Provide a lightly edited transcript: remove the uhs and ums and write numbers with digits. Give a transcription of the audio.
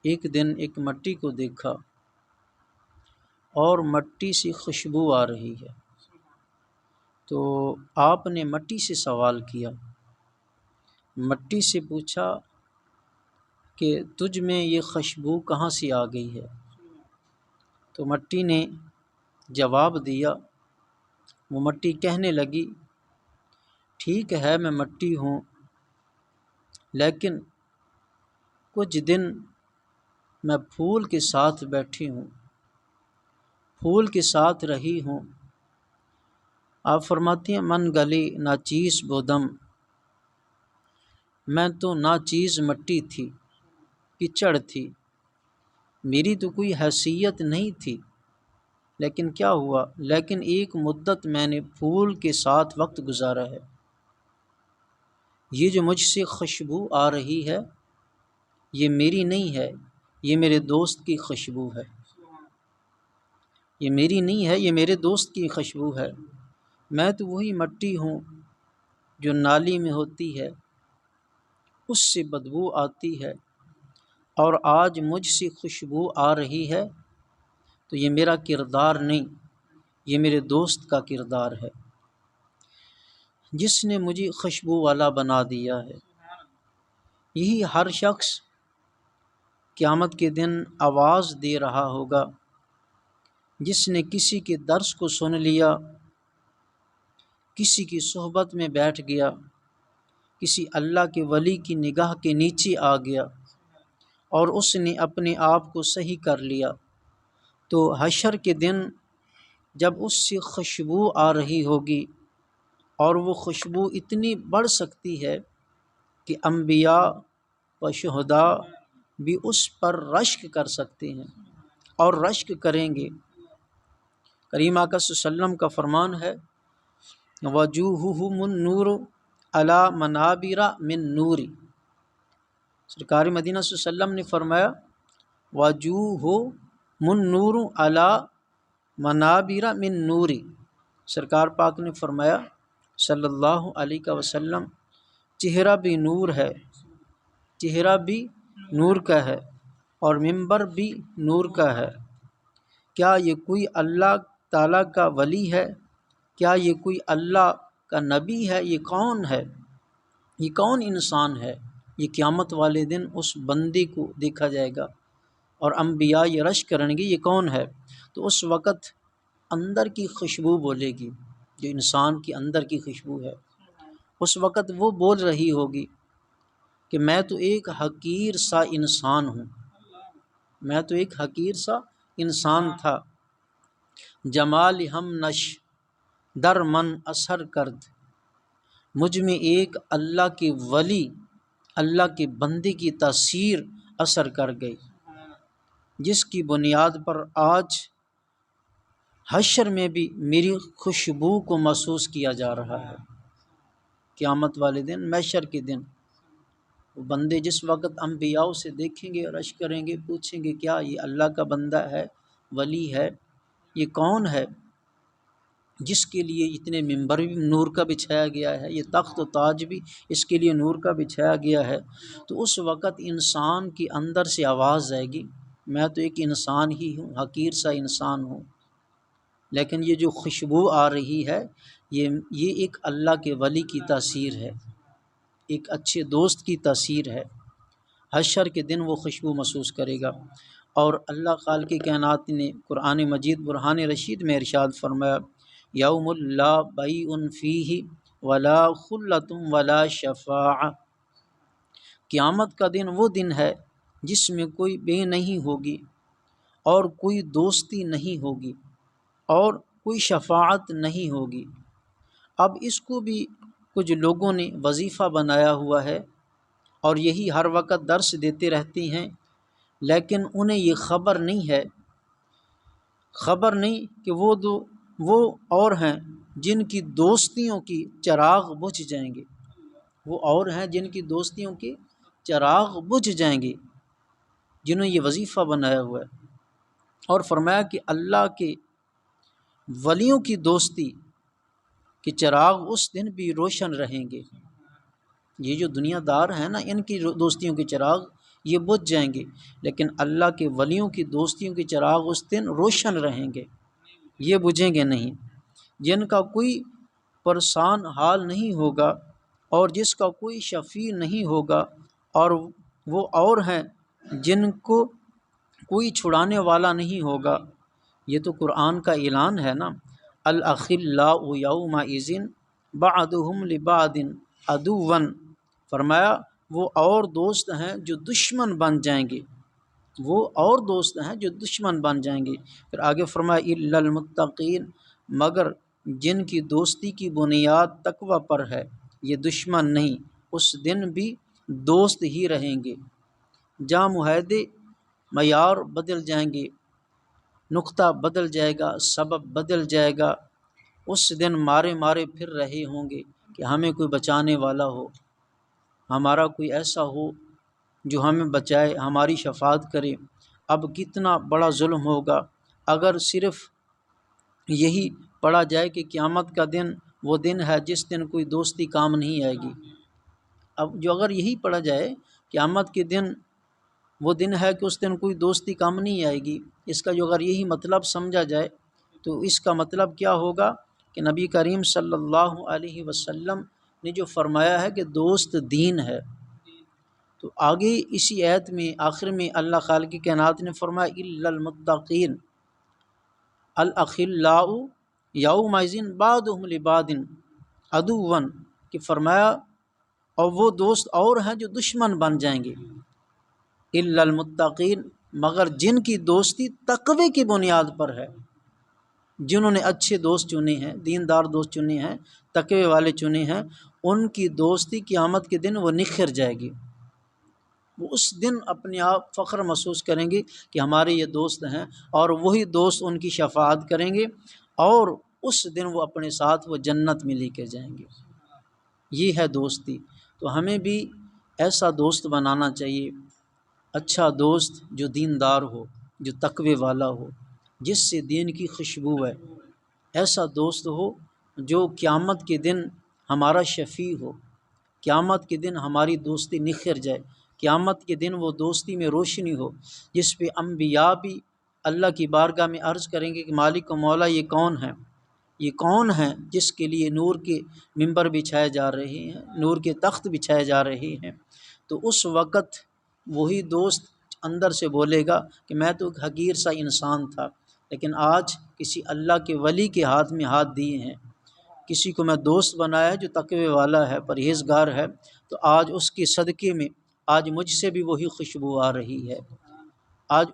ایک دن ایک مٹی کو دیکھا اور مٹی سے خوشبو آ رہی ہے، تو آپ نے مٹی سے سوال کیا، مٹی سے پوچھا کہ تجھ میں یہ خوشبو کہاں سے آ گئی ہے؟ تو مٹی نے جواب دیا، وہ مٹی کہنے لگی، ٹھیک ہے میں مٹی ہوں، لیکن کچھ دن میں پھول کے ساتھ بیٹھی ہوں، پھول کے ساتھ رہی ہوں۔ آپ فرماتی ہیں من گلی ناچیز بودم، میں تو ناچیز مٹی تھی، کچڑ تھی، میری تو کوئی حیثیت نہیں تھی، لیکن کیا ہوا، لیکن ایک مدت میں نے پھول کے ساتھ وقت گزارا ہے۔ یہ جو مجھ سے خوشبو آ رہی ہے یہ میری نہیں ہے، یہ میرے دوست کی خوشبو ہے، یہ میری نہیں ہے، یہ میرے دوست کی خوشبو ہے۔ میں تو وہی مٹی ہوں جو نالی میں ہوتی ہے، اس سے بدبو آتی ہے، اور آج مجھ سے خوشبو آ رہی ہے تو یہ میرا کردار نہیں، یہ میرے دوست کا کردار ہے جس نے مجھے خوشبو والا بنا دیا ہے۔ یہی ہر شخص قیامت کے دن آواز دے رہا ہوگا جس نے کسی کے درس کو سن لیا، کسی کی صحبت میں بیٹھ گیا، کسی اللہ کے ولی کی نگاہ کے نیچے آ گیا اور اس نے اپنے آپ کو صحیح کر لیا، تو حشر کے دن جب اس سے خوشبو آ رہی ہوگی، اور وہ خوشبو اتنی بڑھ سکتی ہے کہ انبیاء و شہداء بھی اس پر رشک کر سکتے ہیں اور رشک کریں گے۔ کریم آقا صلی اللہ علیہ وسلم کا فرمان ہے، وجوہہم النور علی منابر من نور، سرکار مدینہ صلی اللہ علیہ وسلم نے فرمایا وجوہہم النور علی منابر من نور، سرکار پاک نے فرمایا صلی اللہ علیہ وسلم، چہرہ بھی نور ہے، چہرہ بھی نور کا ہے اور منبر بھی نور کا ہے۔ کیا یہ کوئی اللہ تعالیٰ کا ولی ہے؟ کیا یہ کوئی اللہ کا نبی ہے؟ یہ کون ہے؟ یہ کون انسان ہے؟ یہ قیامت والے دن اس بندے کو دیکھا جائے گا اور انبیاء یہ رش کریں گے، یہ کون ہے؟ تو اس وقت اندر کی خوشبو بولے گی، جو انسان کی اندر کی خوشبو ہے، اس وقت وہ بول رہی ہوگی کہ میں تو ایک حقیر سا انسان ہوں، میں تو ایک حقیر سا انسان تھا، جمال ہم نش در من اثر کرد، مجھ میں ایک اللہ کے ولی، اللہ کے بندے کی تاثیر اثر کر گئی، جس کی بنیاد پر آج حشر میں بھی میری خوشبو کو محسوس کیا جا رہا ہے۔ قیامت والے دن، محشر کے دن، وہ بندے جس وقت انبیاء سے دیکھیں گے، رش کریں گے، پوچھیں گے کیا یہ اللہ کا بندہ ہے، ولی ہے؟ یہ کون ہے جس کے لیے اتنے منبر بھی نور کا بچھایا گیا ہے، یہ تخت و تاج بھی اس کے لیے نور کا بچھایا گیا ہے؟ تو اس وقت انسان کی اندر سے آواز آئے گی، میں تو ایک انسان ہی ہوں، حقیر سا انسان ہوں، لیکن یہ جو خوشبو آ رہی ہے یہ ایک اللہ کے ولی کی تاثیر ہے، ایک اچھے دوست کی تاثیر ہے۔ حشر کے دن وہ خوشبو محسوس کرے گا۔ اور اللہ خالق کائنات نے قرآن مجید برہان رشید میں ارشاد فرمایا، یوم لا بیع فیہ ولا خلۃ ولا شفاعہ، قیامت کا دن وہ دن ہے جس میں کوئی بے نہیں ہوگی اور کوئی دوستی نہیں ہوگی اور کوئی شفاعت نہیں ہوگی۔ اب اس کو بھی کچھ لوگوں نے وظیفہ بنایا ہوا ہے اور یہی ہر وقت درس دیتے رہتے ہیں، لیکن انہیں یہ خبر نہیں ہے، خبر نہیں کہ وہ اور ہیں جن کی دوستیوں کی چراغ بجھ جائیں گے، وہ اور ہیں جن کی دوستیوں کے چراغ بجھ جائیں گے، جنہوں نے یہ وظیفہ بنایا ہوا ہے۔ اور فرمایا کہ اللہ کے ولیوں کی دوستی کہ چراغ اس دن بھی روشن رہیں گے۔ یہ جو دنیا دار ہیں نا، ان کی دوستیوں کے چراغ یہ بجھ جائیں گے، لیکن اللہ کے ولیوں کی دوستیوں کے چراغ اس دن روشن رہیں گے، یہ بجھیں گے نہیں، جن کا کوئی پرسان حال نہیں ہوگا اور جس کا کوئی شفیع نہیں ہوگا، اور وہ اور ہیں جن کو کوئی چھڑانے والا نہیں ہوگا۔ یہ تو قرآن کا اعلان ہے نا، الاخلاء یومئذ بعضهم لبعض عدوا، فرمایا وہ اور دوست ہیں جو دشمن بن جائیں گے، وہ اور دوست ہیں جو دشمن بن جائیں گے۔ پھر آگے فرمایا الا المتقین، مگر جن کی دوستی کی بنیاد تقوی پر ہے، یہ دشمن نہیں، اس دن بھی دوست ہی رہیں گے۔ جہاں معاہدے معیار بدل جائیں گے، نقطہ بدل جائے گا، سبب بدل جائے گا، اس دن مارے مارے پھر رہے ہوں گے کہ ہمیں کوئی بچانے والا ہو، ہمارا کوئی ایسا ہو جو ہمیں بچائے، ہماری شفاعت کرے۔ اب کتنا بڑا ظلم ہوگا اگر صرف یہی پڑھا جائے کہ قیامت کا دن وہ دن ہے جس دن کوئی دوستی کام نہیں آئے گی۔ اب جو اگر یہی پڑھا جائے قیامت کے دن وہ دن ہے کہ اس دن کوئی دوستی کام نہیں آئے گی، اس کا جو اگر یہی مطلب سمجھا جائے تو اس کا مطلب کیا ہوگا کہ نبی کریم صلی اللہ علیہ وسلم نے جو فرمایا ہے کہ دوست دین ہے، تو آگے اسی آیت میں آخر میں اللہ خالق کائنات نے فرمایا الا المتقین الاخلاء یومئذ بعضهم لبعض عدوا، کہ فرمایا اور وہ دوست اور ہیں جو دشمن بن جائیں گے، الا المتقین، مگر جن کی دوستی تقوی کی بنیاد پر ہے، جنہوں نے اچھے دوست چنے ہیں، دیندار دوست چنے ہیں، تقوی والے چنے ہیں، ان کی دوستی قیامت کے دن وہ نکھر جائے گی۔ وہ اس دن اپنے آپ فخر محسوس کریں گے کہ ہمارے یہ دوست ہیں، اور وہی دوست ان کی شفاعت کریں گے، اور اس دن وہ اپنے ساتھ وہ جنت میں لے کے جائیں گے۔ یہ ہے دوستی۔ تو ہمیں بھی ایسا دوست بنانا چاہیے، اچھا دوست جو دیندار ہو، جو تقوی والا ہو، جس سے دین کی خوشبو ہے، ایسا دوست ہو جو قیامت کے دن ہمارا شفیع ہو، قیامت کے دن ہماری دوستی نکھر جائے، قیامت کے دن وہ دوستی میں روشنی ہو، جس پہ انبیاء بھی اللہ کی بارگاہ میں عرض کریں گے کہ مالک و مولا یہ کون ہے، یہ کون ہے جس کے لیے نور کے ممبر بچھائے جا رہے ہیں، نور کے تخت بچھائے جا رہے ہیں۔ تو اس وقت وہی دوست اندر سے بولے گا کہ میں تو ایک حقیر سا انسان تھا، لیکن آج کسی اللہ کے ولی کے ہاتھ میں ہاتھ دیے ہیں، کسی کو میں دوست بنایا جو تقوی والا ہے، پرہیزگار ہے، تو آج اس کے صدقے میں آج مجھ سے بھی وہی خوشبو آ رہی ہے۔ آج